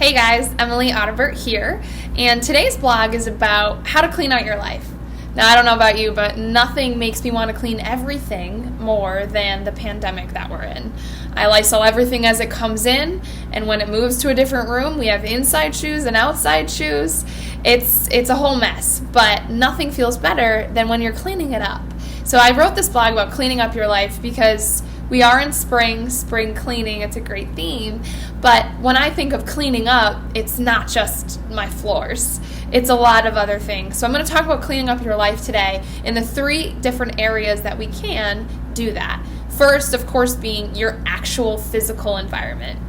Hey guys, Emily Audibert here, and today's blog is about how to clean out your life. Now, I don't know about you, but nothing makes me want to clean everything more than the pandemic that we're in. I Lysol everything as it comes in, and when it moves to a different room, we have inside shoes and outside shoes. It's a whole mess, but nothing feels better than when you're cleaning it up. So I wrote this blog about cleaning up your life because we are in spring cleaning, it's a great theme, but when I think of cleaning up, it's not just my floors. It's a lot of other things. So I'm going to talk about cleaning up your life today in the 3 different areas that we can do that. First, of course, being your actual physical environment.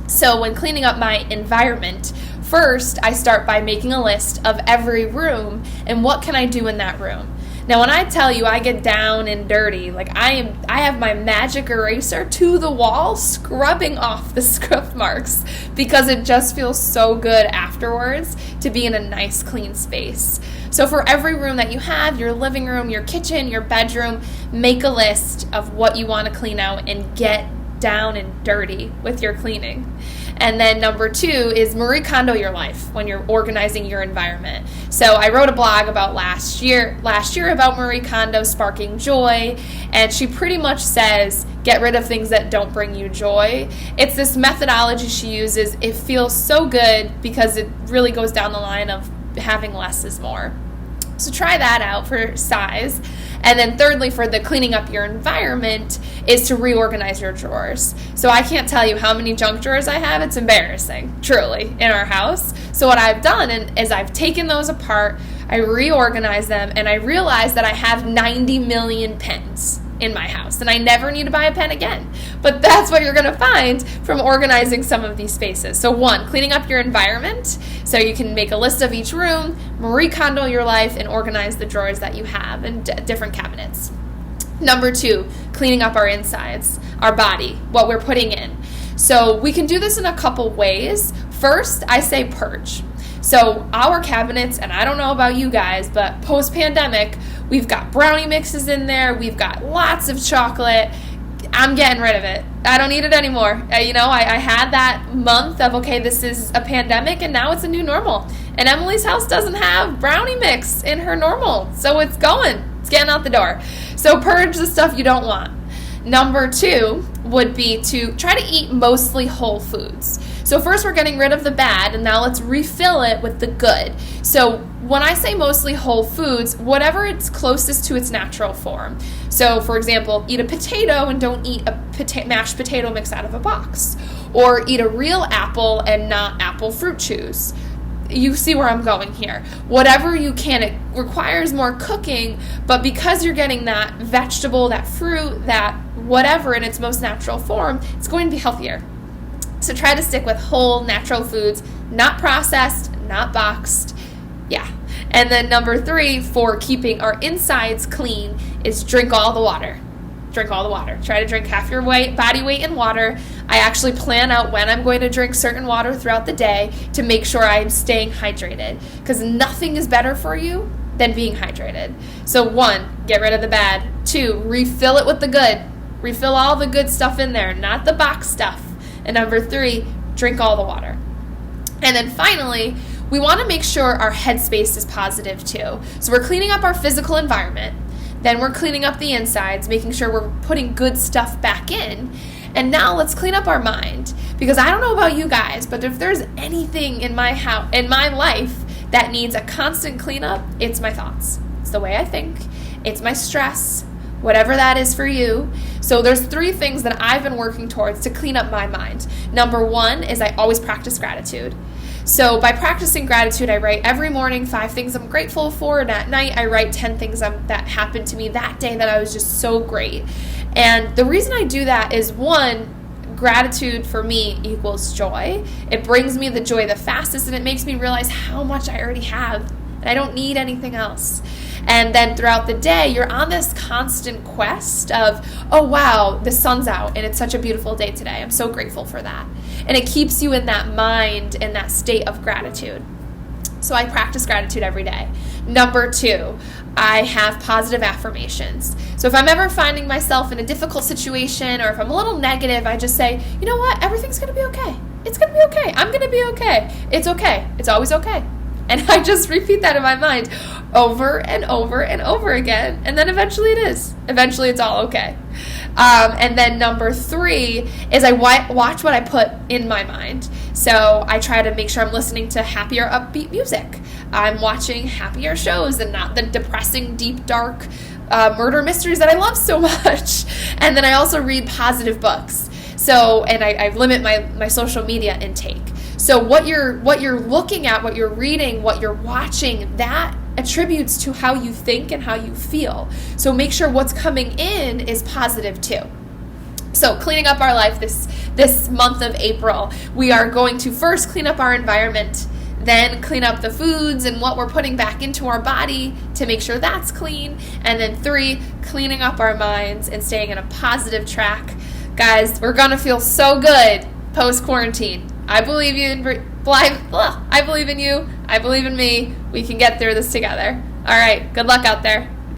So when cleaning up my environment, first I start by making a list of every room and what can I do in that room. Now, when I tell you I get down and dirty, like I have my magic eraser to the wall scrubbing off the scruff marks because it just feels so good afterwards to be in a nice clean space. So for every room that you have, your living room, your kitchen, your bedroom, make a list of what you want to clean out and get down and dirty with your cleaning. And then number 2 is Marie Kondo your life when you're organizing your environment. So I wrote a blog about last year about Marie Kondo sparking joy, and she pretty much says get rid of things that don't bring you joy. It's this methodology she uses. It feels so good because it really goes down the line of having less is more. So try that out for size. And then thirdly, for the cleaning up your environment, is to reorganize your drawers. So I can't tell you how many junk drawers I have. It's embarrassing, truly, in our house. So what I've done is I've taken those apart, I reorganized them, and I realized that I have 90 million pens in my house, and I never need to buy a pen again. But that's what you're going to find from organizing some of these spaces. So 1, cleaning up your environment, so you can make a list of each room, Marie Kondo your life, and organize the drawers that you have in different cabinets. Number 2, cleaning up our insides, our body, what we're putting in. So we can do this in a couple ways. First, I say purge. So our cabinets, and I don't know about you guys, but post-pandemic, we've got brownie mixes in there. We've got lots of chocolate. I'm getting rid of it. I don't need it anymore. I had that month of, okay, this is a pandemic, and now it's a new normal. And Emily's house doesn't have brownie mix in her normal, so it's going. It's getting out the door. So purge the stuff you don't want. Number 2 would be to try to eat mostly whole foods. So first we're getting rid of the bad, and now let's refill it with the good. So when I say mostly whole foods, whatever it's closest to its natural form. So for example, eat a potato and don't eat a mashed potato mix out of a box. Or eat a real apple and not apple fruit chews. You see where I'm going here. Whatever you can, it requires more cooking, but because you're getting that vegetable, that fruit, that whatever in its most natural form, it's going to be healthier. So try to stick with whole natural foods, not processed, not boxed. Yeah. And then number 3 for keeping our insides clean is drink all the water. Drink all the water. Try to drink half your body weight in water. I actually plan out when I'm going to drink certain water throughout the day to make sure I'm staying hydrated, because nothing is better for you than being hydrated. So 1, get rid of the bad. 2, refill it with the good. Refill all the good stuff in there, not the box stuff. And number 3, drink all the water. And then finally, we want to make sure our headspace is positive too. So we're cleaning up our physical environment. Then we're cleaning up the insides, making sure we're putting good stuff back in. And now let's clean up our mind. Because I don't know about you guys, but if there's anything in my life that needs a constant cleanup, it's my thoughts. It's the way I think. It's my stress. Whatever that is for you. So there's 3 things that I've been working towards to clean up my mind. Number 1 is I always practice gratitude. So by practicing gratitude, I write every morning 5 things I'm grateful for, and at night I write 10 things that happened to me that day that I was just so great. And the reason I do that is 1, gratitude for me equals joy. It brings me the joy the fastest, and it makes me realize how much I already have, and I don't need anything else. And then throughout the day, you're on this constant quest of, oh wow, the sun's out and it's such a beautiful day today. I'm so grateful for that. And it keeps you in that mind and that state of gratitude. So I practice gratitude every day. Number 2, I have positive affirmations. So if I'm ever finding myself in a difficult situation or if I'm a little negative, I just say, you know what, everything's going to be okay. it's going to be okay. I'm going to be okay. It's okay. It's always okay. And I just repeat that in my mind over and over and over again. And then eventually it is. Eventually it's all okay. And then number 3 is I watch what I put in my mind. So I try to make sure I'm listening to happier, upbeat music. I'm watching happier shows and not the depressing, deep, dark murder mysteries that I love so much. And then I also read positive books. So, and I limit my social media intake. So what you're looking at, what you're reading, what you're watching, that attributes to how you think and how you feel. So make sure what's coming in is positive too. So cleaning up our life this month of April, we are going to first clean up our environment, then clean up the foods and what we're putting back into our body to make sure that's clean, and then 3, cleaning up our minds and staying in a positive track. Guys, we're going to feel so good post-quarantine. I believe you. I believe in you. I believe in me. We can get through this together. All right. Good luck out there.